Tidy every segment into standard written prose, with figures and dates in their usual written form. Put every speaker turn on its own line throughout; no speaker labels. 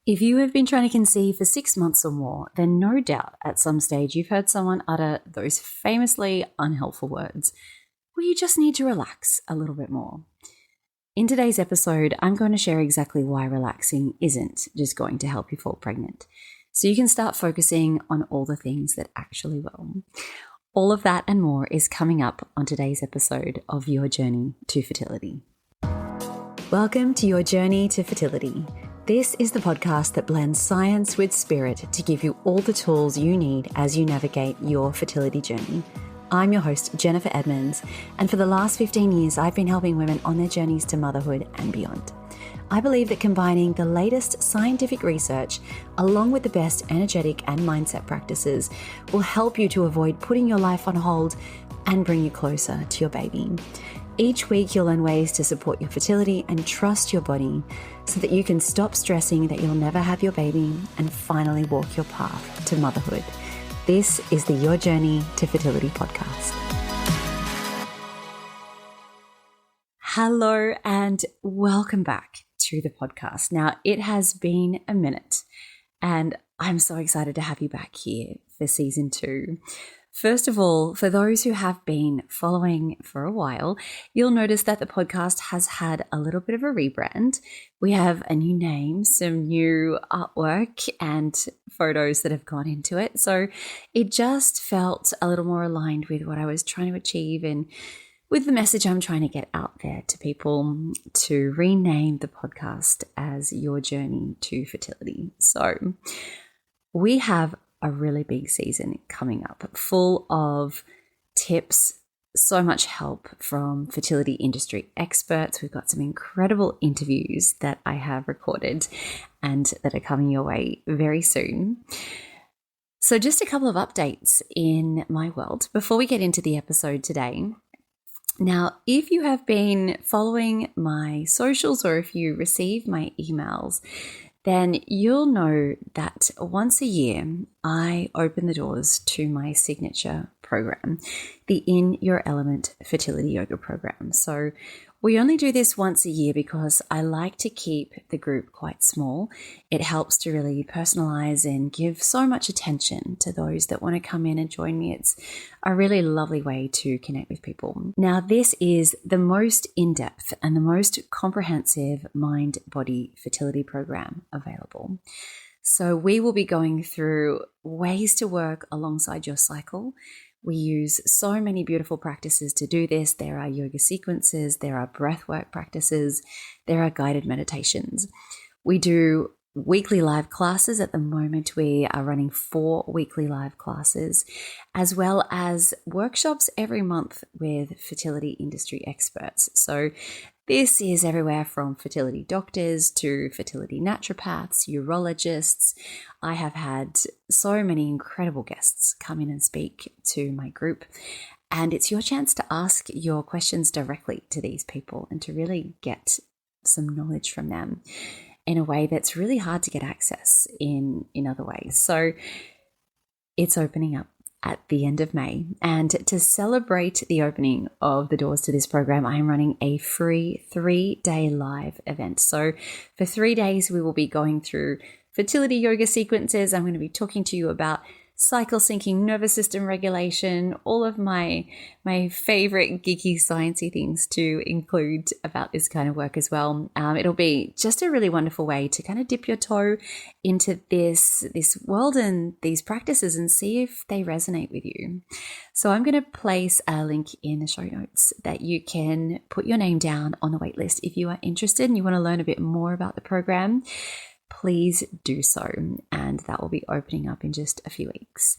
If you have been trying to conceive for 6 months or more, then no doubt at some stage you've heard someone utter those famously unhelpful words, well, you just need to relax a little bit more. In today's episode, I'm going to share exactly why relaxing isn't just going to help you fall pregnant, so you can start focusing on all the things that actually will. All of that and more is coming up on today's episode of Your Journey to Fertility. Welcome to Your Journey to Fertility. This is the podcast that blends science with spirit to give you all the tools you need as you navigate your fertility journey. I'm your host, Jennifer Edmonds, and for the last 15 years, I've been helping women on their journeys to motherhood and beyond. I believe that combining the latest scientific research along with the best energetic and mindset practices will help you to avoid putting your life on hold and bring you closer to your baby. Each week, you'll learn ways to support your fertility and trust your body so that you can stop stressing that you'll never have your baby and finally walk your path to motherhood. This is the Your Journey to Fertility podcast. Hello and welcome back to the podcast. Now, it has been a minute and I'm so excited to have you back here for season 2. First of all, for those who have been following for a while, you'll notice that the podcast has had a little bit of a rebrand. We have a new name, some new artwork and photos that have gone into it. So it just felt a little more aligned with what I was trying to achieve and with the message I'm trying to get out there to people, to rename the podcast as Your Journey to Fertility. So we have a really big season coming up, full of tips, so much help from fertility industry experts. We've got some incredible interviews that I have recorded and that are coming your way very soon. So just a couple of updates in my world before we get into the episode today. Now, if you have been following my socials or if you receive my emails, then you'll know that once a year, I open the doors to my signature program, the In Your Element Fertility Yoga program. So we only do this once a year because I like to keep the group quite small. It helps to really personalize and give so much attention to those that want to come in and join me. It's a really lovely way to connect with people. Now, this is the most in-depth and the most comprehensive mind-body fertility program available. So we will be going through ways to work alongside your cycle. We use so many beautiful practices to do this. There are yoga sequences, there are breathwork practices, there are guided meditations. We do weekly live classes. At the moment, we are running 4 weekly live classes, as well as workshops every month with fertility industry experts. So this is everywhere from fertility doctors to fertility naturopaths, urologists. I have had so many incredible guests come in and speak to my group. And it's your chance to ask your questions directly to these people and to really get some knowledge from them in a way that's really hard to get access in other ways. So it's opening up at the end of May. And to celebrate the opening of the doors to this program, I am running a free 3-day live event. So for 3 days, we will be going through fertility yoga sequences. I'm going to be talking to you about cycle syncing, nervous system regulation, all of my favorite geeky sciencey things to include about this kind of work as well. It'll be just a really wonderful way to kind of dip your toe into this world and these practices and see if they resonate with you. So I'm going to place a link in the show notes that you can put your name down on the wait list if you are interested and you want to learn a bit more about the program. Please do so, and that will be opening up in just a few weeks.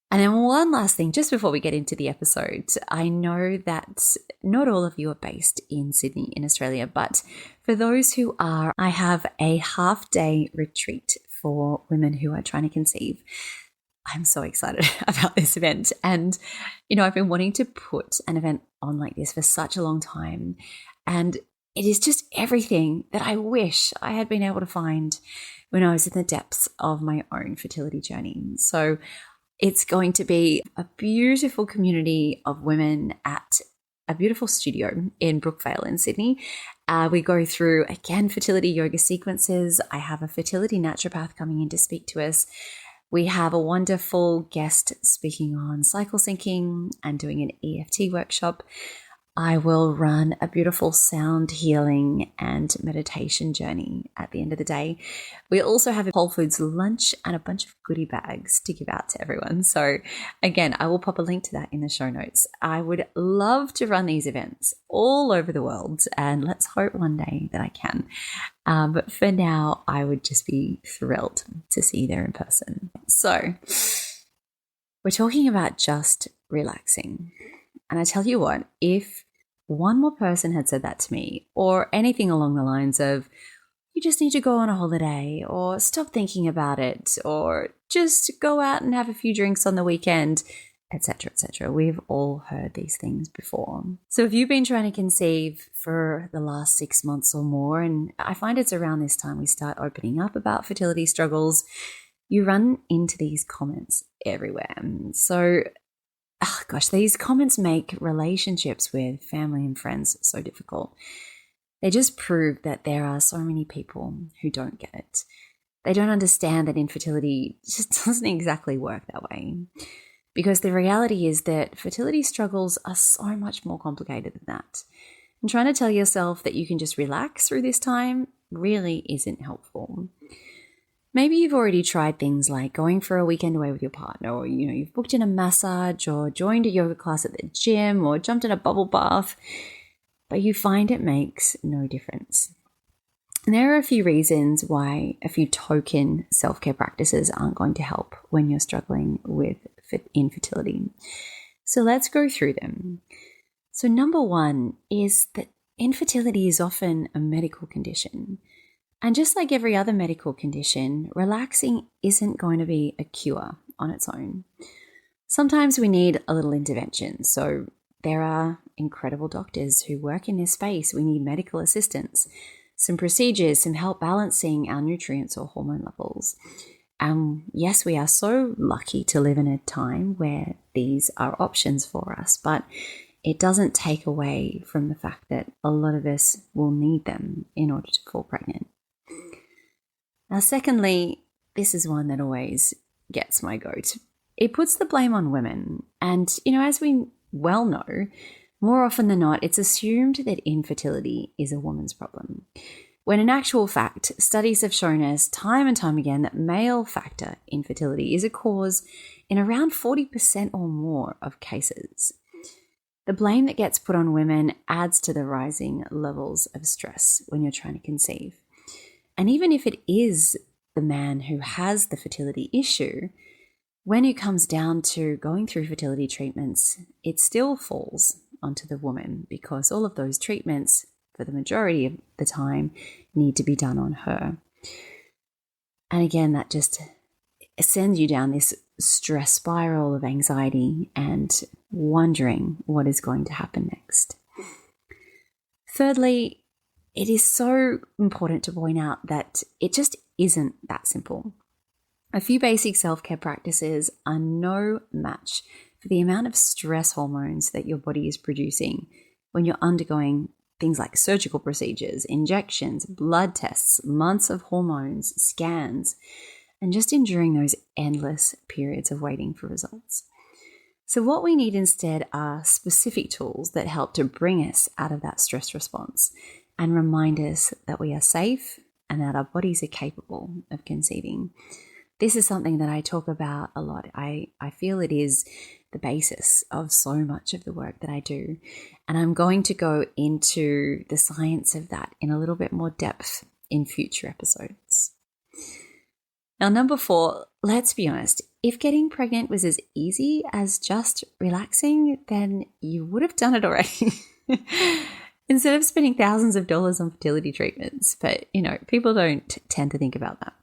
And then one last thing, just before we get into the episode, I know that not all of you are based in Sydney in Australia, but for those who are, I have a half-day retreat for women who are trying to conceive. I'm so excited about this event. And, I've been wanting to put an event on like this for such a long time. And it is just everything that I wish I had been able to find when I was in the depths of my own fertility journey. So it's going to be a beautiful community of women at a beautiful studio in Brookvale in Sydney. We go through, again, fertility yoga sequences. I have a fertility naturopath coming in to speak to us. We have a wonderful guest speaking on cycle syncing and doing an EFT workshop. I will run a beautiful sound healing and meditation journey at the end of the day. We also have a Whole Foods lunch and a bunch of goodie bags to give out to everyone. So again, I will pop a link to that in the show notes. I would love to run these events all over the world, and let's hope one day that I can. But for now, I would just be thrilled to see you there in person. So we're talking about just relaxing. And I tell you what, if one more person had said that to me, or anything along the lines of, you just need to go on a holiday, or stop thinking about it, or just go out and have a few drinks on the weekend, etc., etc. We've all heard these things before. So if you've been trying to conceive for the last 6 months or more, and I find it's around this time we start opening up about fertility struggles, you run into these comments everywhere. So these comments make relationships with family and friends so difficult. They just prove that there are so many people who don't get it. They don't understand that infertility just doesn't exactly work that way. Because the reality is that fertility struggles are so much more complicated than that. And trying to tell yourself that you can just relax through this time really isn't helpful. Maybe you've already tried things like going for a weekend away with your partner, or you've booked in a massage, or joined a yoga class at the gym, or jumped in a bubble bath, but you find it makes no difference. And there are a few reasons why a few token self-care practices aren't going to help when you're struggling with infertility. So let's go through them. So number one is that infertility is often a medical condition. And just like every other medical condition, relaxing isn't going to be a cure on its own. Sometimes we need a little intervention. So there are incredible doctors who work in this space. We need medical assistance, some procedures, some help balancing our nutrients or hormone levels. Yes, we are so lucky to live in a time where these are options for us, but it doesn't take away from the fact that a lot of us will need them in order to fall pregnant. Now, secondly, this is one that always gets my goat. It puts the blame on women. And, as we well know, more often than not, it's assumed that infertility is a woman's problem. When in actual fact, studies have shown us time and time again that male factor infertility is a cause in around 40% or more of cases. The blame that gets put on women adds to the rising levels of stress when you're trying to conceive. And even if it is the man who has the fertility issue, when it comes down to going through fertility treatments, it still falls onto the woman because all of those treatments, for the majority of the time, need to be done on her. And again, that just sends you down this stress spiral of anxiety and wondering what is going to happen next. Thirdly, it is so important to point out that it just isn't that simple. A few basic self-care practices are no match for the amount of stress hormones that your body is producing when you're undergoing things like surgical procedures, injections, blood tests, months of hormones, scans, and just enduring those endless periods of waiting for results. So what we need instead are specific tools that help to bring us out of that stress response and remind us that we are safe and that our bodies are capable of conceiving. This is something that I talk about a lot. I feel it is the basis of so much of the work that I do. And I'm going to go into the science of that in a little bit more depth in future episodes. Now, number 4, let's be honest. If getting pregnant was as easy as just relaxing, then you would have done it already. Instead of spending thousands of dollars on fertility treatments. But, people don't tend to think about that.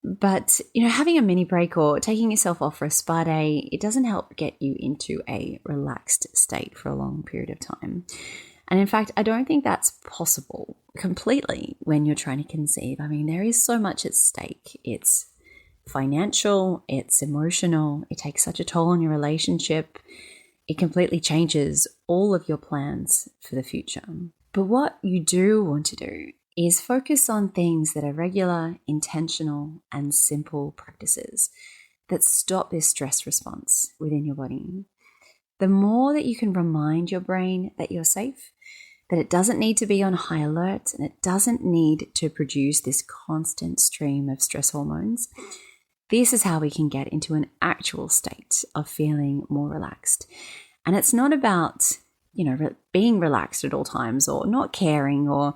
But, having a mini break or taking yourself off for a spa day, it doesn't help get you into a relaxed state for a long period of time. And in fact, I don't think that's possible completely when you're trying to conceive. I mean, there is so much at stake. It's financial, it's emotional, it takes such a toll on your relationship. it completely changes all of your plans for the future. But what you do want to do is focus on things that are regular, intentional, and simple practices that stop this stress response within your body. The more that you can remind your brain that you're safe, that it doesn't need to be on high alert, and it doesn't need to produce this constant stream of stress hormones, this is how we can get into an actual state of feeling more relaxed. And it's not about, being relaxed at all times or not caring or,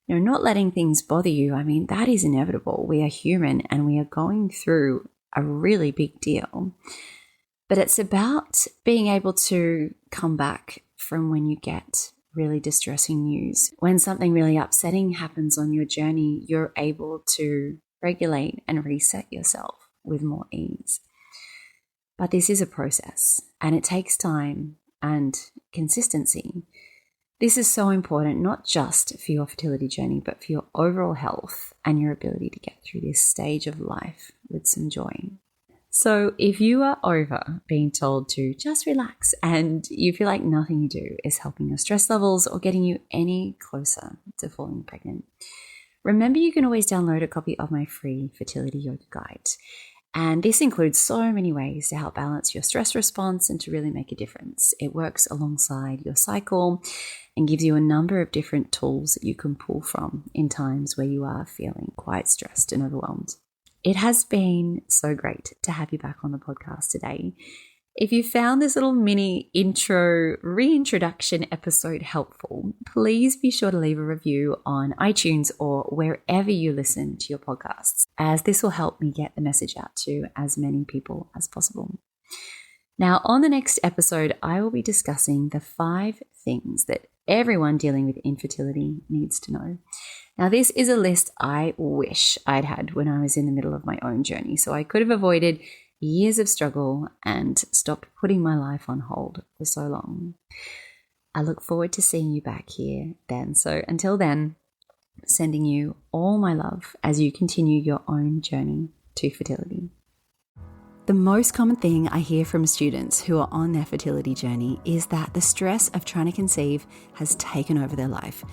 not letting things bother you. I mean, that is inevitable. We are human and we are going through a really big deal. But it's about being able to come back from when you get really distressing news. When something really upsetting happens on your journey, you're able to regulate and reset yourself with more ease. But this is a process and it takes time and consistency. This is so important, not just for your fertility journey, but for your overall health and your ability to get through this stage of life with some joy. So if you are over being told to just relax and you feel like nothing you do is helping your stress levels or getting you any closer to falling pregnant, remember you can always download a copy of my free fertility yoga guide. And this includes so many ways to help balance your stress response and to really make a difference. It works alongside your cycle and gives you a number of different tools that you can pull from in times where you are feeling quite stressed and overwhelmed. It has been so great to have you back on the podcast today. If you found this little mini reintroduction episode helpful, please be sure to leave a review on iTunes or wherever you listen to your podcasts, as this will help me get the message out to as many people as possible. Now, on the next episode, I will be discussing the 5 things that everyone dealing with infertility needs to know. Now, this is a list I wish I'd had when I was in the middle of my own journey, so I could have avoided years of struggle and stopped putting my life on hold for so long. I look forward to seeing you back here then. So until then, sending you all my love as you continue your own journey to fertility. The most common thing I hear from students who are on their fertility journey is that the stress of trying to conceive has taken over their life.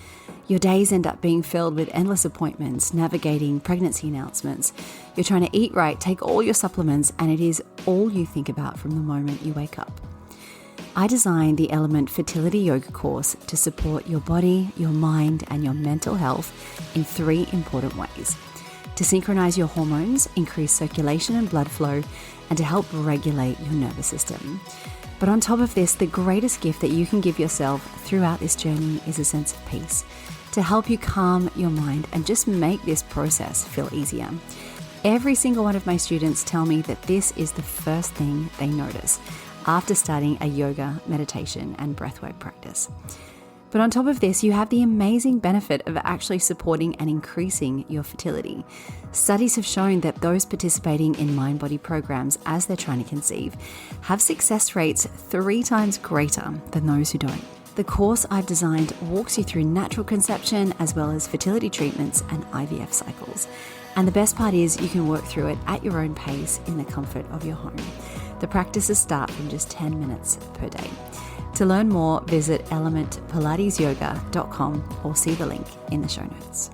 Your days end up being filled with endless appointments, navigating pregnancy announcements. You're trying to eat right, take all your supplements, and it is all you think about from the moment you wake up. I designed the Element Fertility Yoga course to support your body, your mind, and your mental health in 3 important ways: to synchronize your hormones, increase circulation and blood flow, and to help regulate your nervous system. But on top of this, the greatest gift that you can give yourself throughout this journey is a sense of peace, to help you calm your mind and just make this process feel easier. Every single one of my students tell me that this is the first thing they notice after starting a yoga, meditation, and breathwork practice. But on top of this, you have the amazing benefit of actually supporting and increasing your fertility. Studies have shown that those participating in mind-body programs as they're trying to conceive have success rates 3 times greater than those who don't. The course I've designed walks you through natural conception as well as fertility treatments and IVF cycles. And the best part is you can work through it at your own pace in the comfort of your home. The practices start from just 10 minutes per day. To learn more, visit elementpilatesyoga.com or see the link in the show notes.